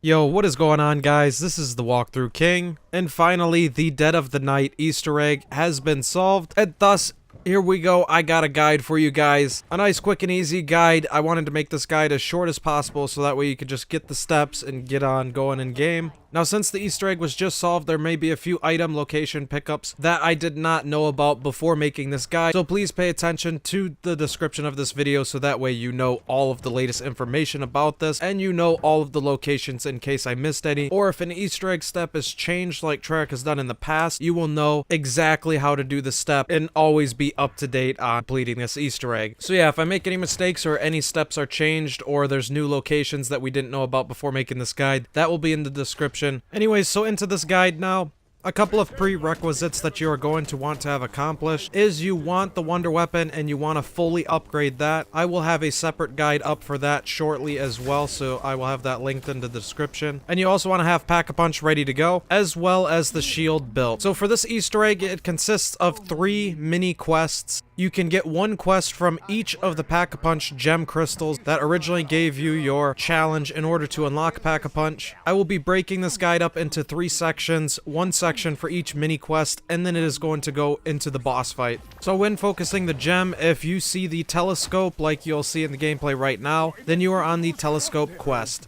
Yo, what is going on, guys? This is the Walkthrough King, and finally, the Dead of the Night Easter egg has been solved, and thus, here we go. I got a guide for you guys. A nice, quick, and easy guide. I wanted to make this guide as short as possible so that way you could just get the steps and get on going in game. Now, since the Easter egg was just solved, there may be a few item location pickups that I did not know about before making this guide, so please pay attention to the description of this video so that way you know all of the latest information about this, and you know all of the locations in case I missed any, or if an Easter egg step is changed like Treyarch has done in the past, you will know exactly how to do the step and always be up to date on completing this Easter egg. So yeah, if I make any mistakes or any steps are changed or there's new locations that we didn't know about before making this guide, that will be in the description. Anyways, so into this guide now. A couple of prerequisites that you are going to want to have accomplished is you want the Wonder Weapon and you want to fully upgrade that. I will have a separate guide up for that shortly as well, so I will have that linked in the description. And you also want to have Pack-a-Punch ready to go, as well as the shield built. So for this Easter egg, it consists of 3 mini quests. You can get 1 quest from each of the Pack-a-Punch gem crystals that originally gave you your challenge in order to unlock Pack-a-Punch. I will be breaking this guide up into 3 sections, 1 section for each mini quest, and then it is going to go into the boss fight. So when focusing the gem, if you see the telescope like you'll see in the gameplay right now, then you are on the telescope quest.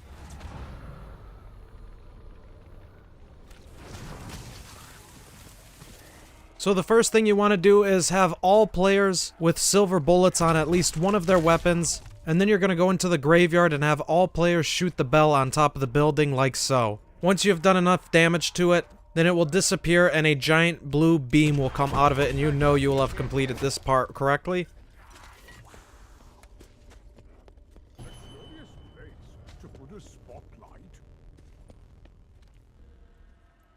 So the first thing you want to do is have all players with silver bullets on at least one of their weapons, and then you're going to go into the graveyard and have all players shoot the bell on top of the building like so. Once you have done enough damage to it, then it will disappear and a giant blue beam will come out of it, and you know you will have completed this part correctly.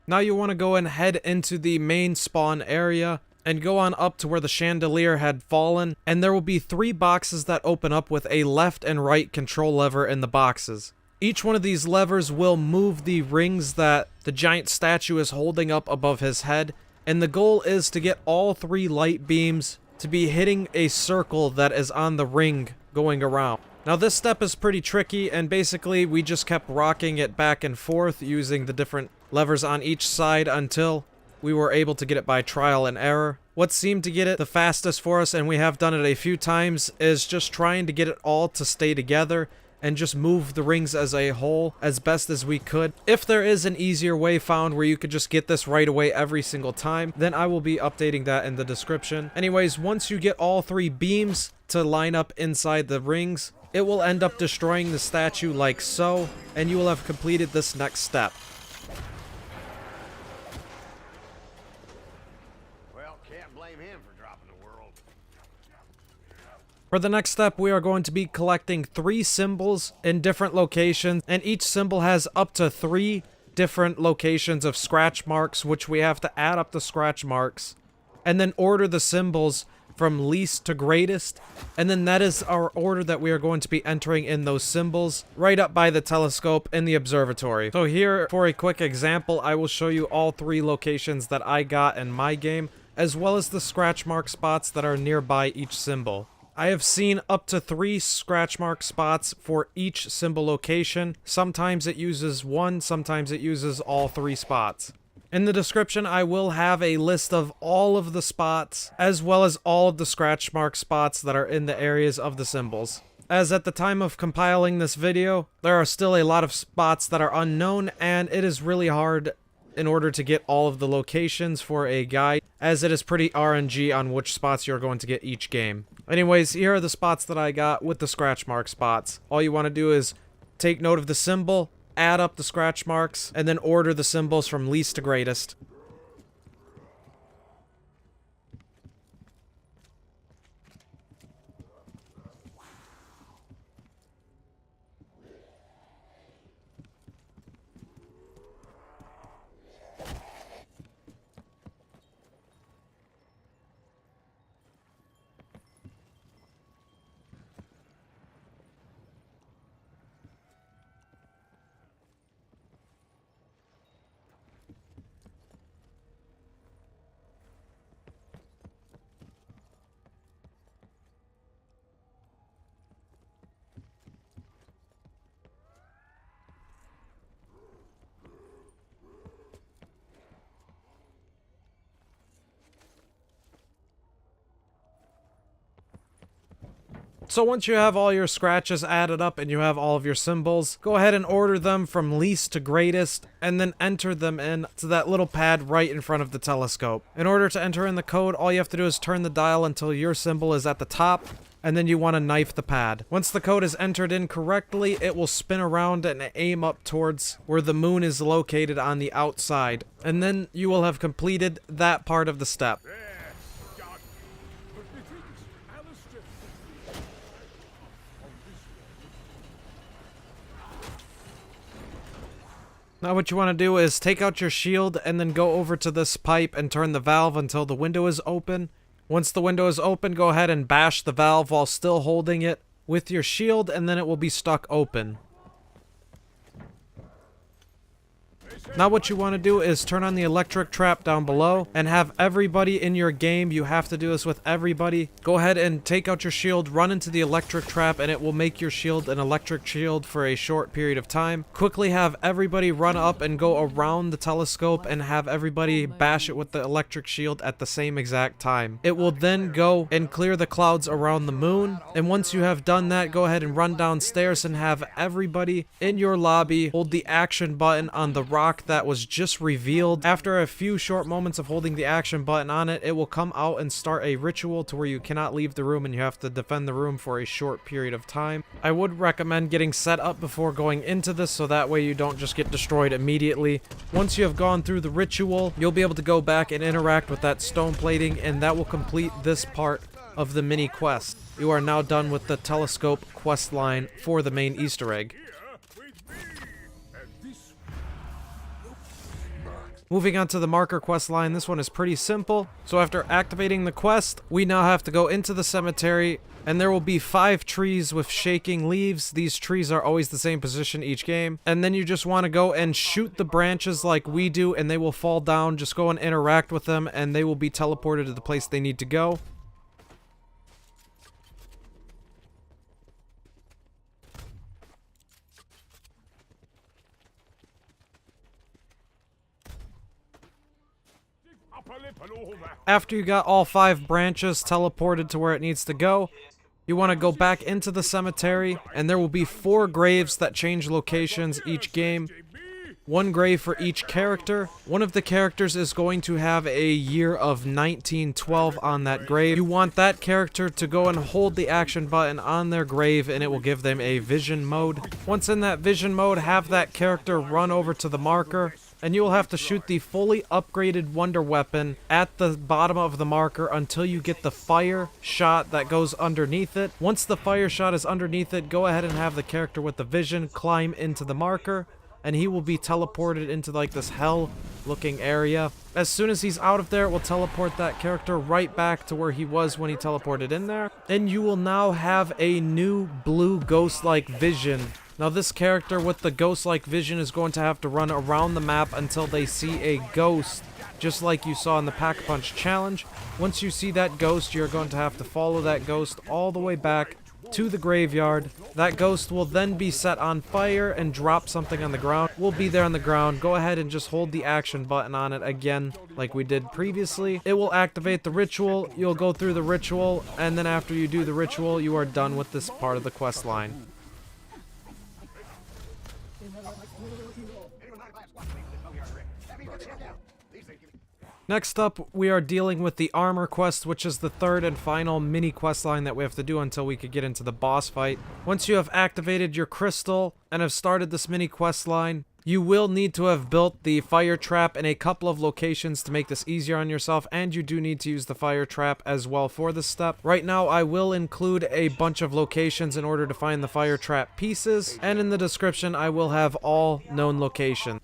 Now you want to go and head into the main spawn area and go on up to where the chandelier had fallen, and there will be 3 boxes that open up with a left and right control lever in the boxes. Each one of these levers will move the rings that the giant statue is holding up above his head, and the goal is to get all 3 light beams to be hitting a circle that is on the ring going around. Now this step is pretty tricky, and basically we just kept rocking it back and forth using the different levers on each side until we were able to get it by trial and error. What seemed to get it the fastest for us, and we have done it a few times, is just trying to get it all to stay together and just move the rings as a whole as best as we could. If there is an easier way found where you could just get this right away every single time, then I will be updating that in the description. Anyways, once you get all 3 beams to line up inside the rings, it will end up destroying the statue like so, and you will have completed this next step. For the next step, we are going to be collecting 3 symbols in different locations, and each symbol has up to 3 different locations of scratch marks, which we have to add up the scratch marks, and then order the symbols from least to greatest, and then that is our order that we are going to be entering in those symbols, right up by the telescope in the observatory. So here, for a quick example, I will show you all 3 locations that I got in my game, as well as the scratch mark spots that are nearby each symbol. I have seen up to 3 scratch mark spots for each symbol location. Sometimes it uses 1, sometimes it uses all 3 spots. In the description, I will have a list of all of the spots, as well as all of the scratch mark spots that are in the areas of the symbols. As at the time of compiling this video, there are still a lot of spots that are unknown, and it is really hard in order to get all of the locations for a guide, as it is pretty RNG on which spots you're going to get each game. Anyways, here are the spots that I got with the scratch mark spots. All you want to do is take note of the symbol, add up the scratch marks, and then order the symbols from least to greatest. So once you have all your scratches added up and you have all of your symbols, go ahead and order them from least to greatest and then enter them in to that little pad right in front of the telescope. In order to enter in the code, all you have to do is turn the dial until your symbol is at the top, and then you want to knife the pad. Once the code is entered in correctly, it will spin around and aim up towards where the moon is located on the outside, and then you will have completed that part of the step. Now what you want to do is take out your shield and then go over to this pipe and turn the valve until the window is open. Once the window is open, go ahead and bash the valve while still holding it with your shield, and then it will be stuck open. Now what you want to do is turn on the electric trap down below and have everybody in your game, you have to do this with everybody, go ahead and take out your shield, run into the electric trap, and it will make your shield an electric shield for a short period of time. Quickly have everybody run up and go around the telescope and have everybody bash it with the electric shield at the same exact time. It will then go and clear the clouds around the moon, and once you have done that, go ahead and run downstairs and have everybody in your lobby hold the action button on the rock that was just revealed. After a few short moments of holding the action button on it, it will come out and start a ritual to where you cannot leave the room and you have to defend the room for a short period of time. I would recommend getting set up before going into this so that way you don't just get destroyed immediately. Once you have gone through the ritual, you'll be able to go back and interact with that stone plating, and that will complete this part of the mini quest. You are now done with the telescope quest line for the main Easter egg. Moving on to the marker quest line, this one is pretty simple. So after activating the quest, we now have to go into the cemetery, and there will be 5 trees with shaking leaves. These trees are always the same position each game. And then you just want to go and shoot the branches like we do, and they will fall down. Just go and interact with them, and they will be teleported to the place they need to go. After you got all 5 branches teleported to where it needs to go, you want to go back into the cemetery, and there will be 4 graves that change locations each game. 1 grave for each character. One of the characters is going to have a year of 1912 on that grave. You want that character to go and hold the action button on their grave, and it will give them a vision mode. Once in that vision mode, have that character run over to the marker, and you will have to shoot the fully upgraded wonder weapon at the bottom of the marker until you get the fire shot that goes underneath it. Once the fire shot is underneath it, go ahead and have the character with the vision climb into the marker, and he will be teleported into like this hell looking area. As soon as he's out of there, it will teleport that character right back to where he was when he teleported in there, and you will now have a new blue ghost-like vision. Now this character with the ghost-like vision is going to have to run around the map until they see a ghost, just like you saw in the Pack-a-Punch challenge. Once you see that ghost, you're going to have to follow that ghost all the way back to the graveyard. That ghost will then be set on fire and drop something on the ground. We'll be there on the ground. Go ahead and just hold the action button on it again like we did previously. It will activate the ritual. You'll go through the ritual, and then after you do the ritual, you are done with this part of the quest line. Next up, we are dealing with the armor quest, which is the 3rd and final mini quest line that we have to do until we could get into the boss fight. Once you have activated your crystal and have started this mini quest line, you will need to have built the fire trap in a couple of locations to make this easier on yourself, and you do need to use the fire trap as well for this step. Right now, I will include a bunch of locations in order to find the fire trap pieces, and in the description, I will have all known locations.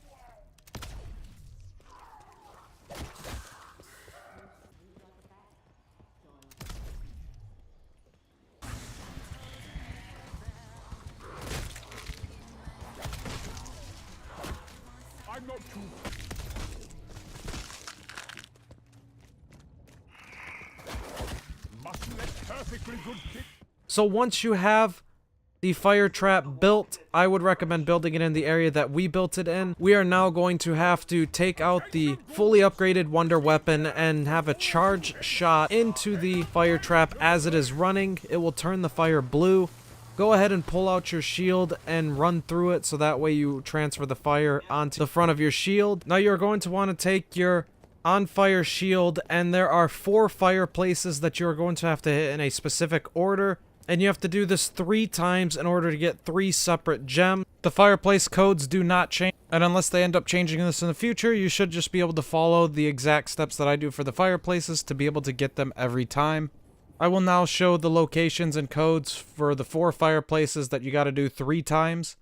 So once you have the fire trap built, I would recommend building it in the area that we built it in. We are now going to have to take out the fully upgraded wonder weapon and have a charge shot into the fire trap as it is running. It will turn the fire blue. Go ahead and pull out your shield and run through it so that way you transfer the fire onto the front of your shield. Now you're going to want to take your on fire shield, and there are 4 fireplaces that you're going to have to hit in a specific order. And you have to do this 3 times in order to get 3 separate gems. The fireplace codes do not change, and unless they end up changing this in the future, you should just be able to follow the exact steps that I do for the fireplaces to be able to get them every time. I will now show the locations and codes for the 4 fireplaces that you got to do 3 times.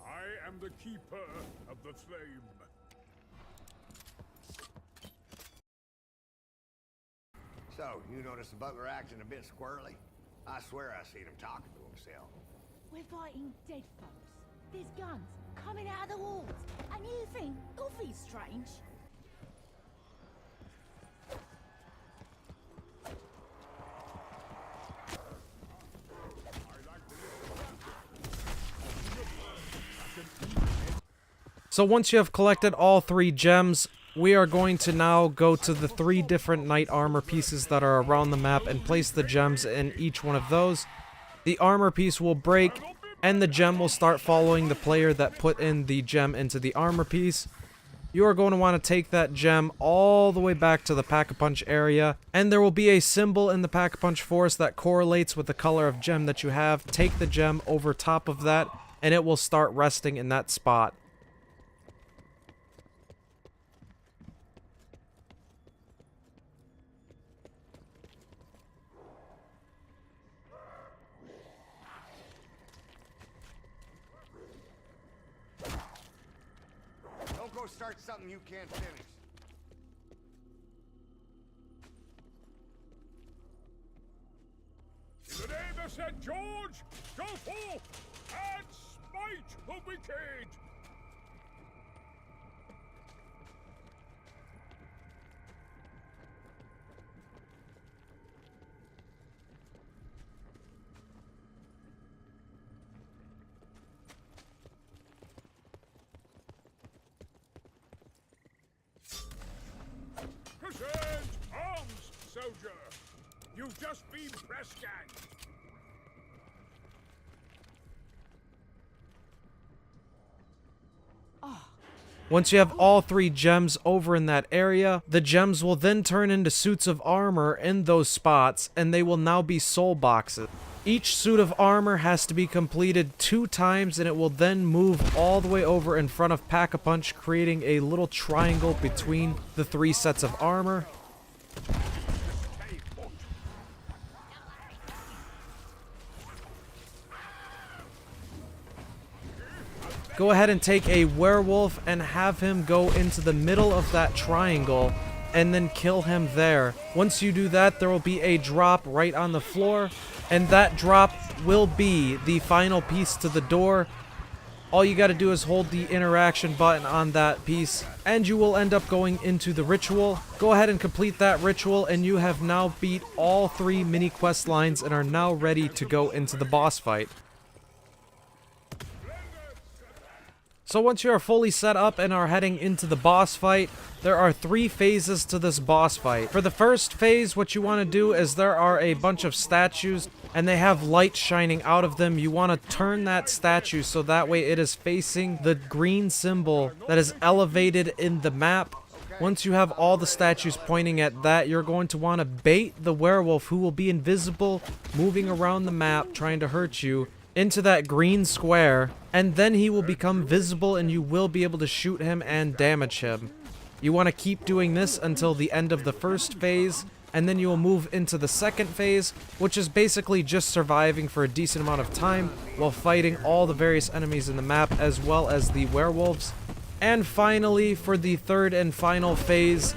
I am the keeper of the flame. So, you notice the butler acting a bit squirrely? I swear I seen him talking to himself. We're fighting dead folks. There's guns coming out of the walls. And you think Goofy's strange? So once you have collected all 3 gems, we are going to now go to the 3 different knight armor pieces that are around the map and place the gems in each one of those. The armor piece will break, and the gem will start following the player that put in the gem into the armor piece. You are going to want to take that gem all the way back to the Pack-a-Punch area, and there will be a symbol in the Pack-a-Punch forest that correlates with the color of gem that you have. Take the gem over top of that, and it will start resting in that spot. Don't go start something you can't finish. In the name of St. George, go forth and smite the wicked! Present arms, soldier! You've just been press ganged! Once you have all 3 gems over in that area, the gems will then turn into suits of armor in those spots, and they will now be soul boxes. Each suit of armor has to be completed 2 times, and it will then move all the way over in front of Pack-a-Punch, creating a little triangle between the 3 sets of armor. Go ahead and take a werewolf and have him go into the middle of that triangle and then kill him there. Once you do that, there will be a drop right on the floor, and that drop will be the final piece to the door. All you gotta do is hold the interaction button on that piece, and you will end up going into the ritual. Go ahead and complete that ritual, and you have now beat all 3 mini quest lines and are now ready to go into the boss fight. So once you are fully set up and are heading into the boss fight, there are 3 phases to this boss fight. For the first phase, what you want to do is there are a bunch of statues and they have light shining out of them. You want to turn that statue so that way it is facing the green symbol that is elevated in the map. Once you have all the statues pointing at that, you're going to want to bait the werewolf, who will be invisible, moving around the map trying to hurt you, into that green square, and then he will become visible and you will be able to shoot him and damage him. You want to keep doing this until the end of the first phase, and then you will move into the second phase, which is basically just surviving for a decent amount of time while fighting all the various enemies in the map as well as the werewolves. And finally, for the third and final phase,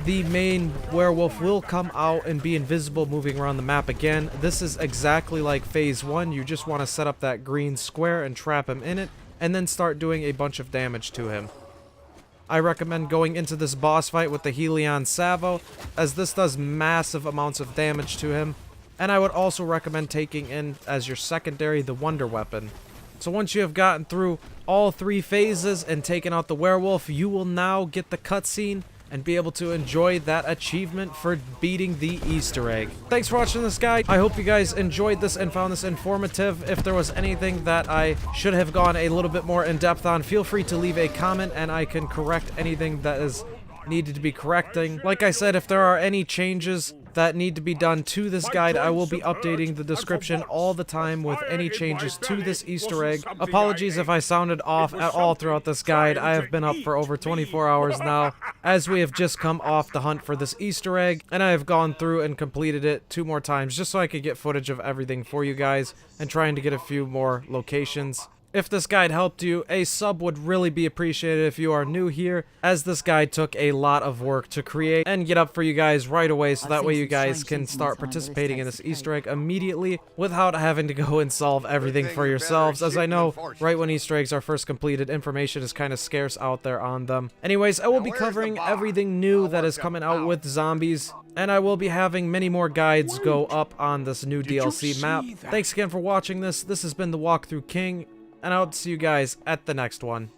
the main werewolf will come out and be invisible moving around the map again. This is exactly like phase 1. You just want to set up that green square and trap him in it, and then start doing a bunch of damage to him. I recommend going into this boss fight with the Helion Savo, as this does massive amounts of damage to him. And I would also recommend taking in as your secondary the Wonder Weapon. So once you have gotten through all 3 phases and taken out the werewolf, you will now get the cutscene and be able to enjoy that achievement for beating the Easter egg. Thanks for watching this guide. I hope you guys enjoyed this and found this informative. If there was anything that I should have gone a little bit more in depth on, feel free to leave a comment and I can correct anything that is needed to be correcting. Like I said, if there are any changes that need to be done to this guide, I will be updating the description all the time with any changes to this Easter egg. Apologies if I sounded off at all throughout this guide. I have been up for over 24 hours now, as we have just come off the hunt for this Easter egg, and I have gone through and completed it 2 more times just so I could get footage of everything for you guys and trying to get a few more locations. If this guide helped you, a sub would really be appreciated if you are new here, as this guide took a lot of work to create and get up for you guys right away, so that way you guys can start participating in this Easter egg immediately without having to go and solve everything for yourselves, as I know right when Easter eggs are first completed, information is kind of scarce out there on them. Anyways, I will be covering everything new that is coming out with zombies, and I will be having many more guides go up on this new DLC map. Thanks again for watching this. This has been the TheWalkthroughKing, and I'll see you guys at the next one.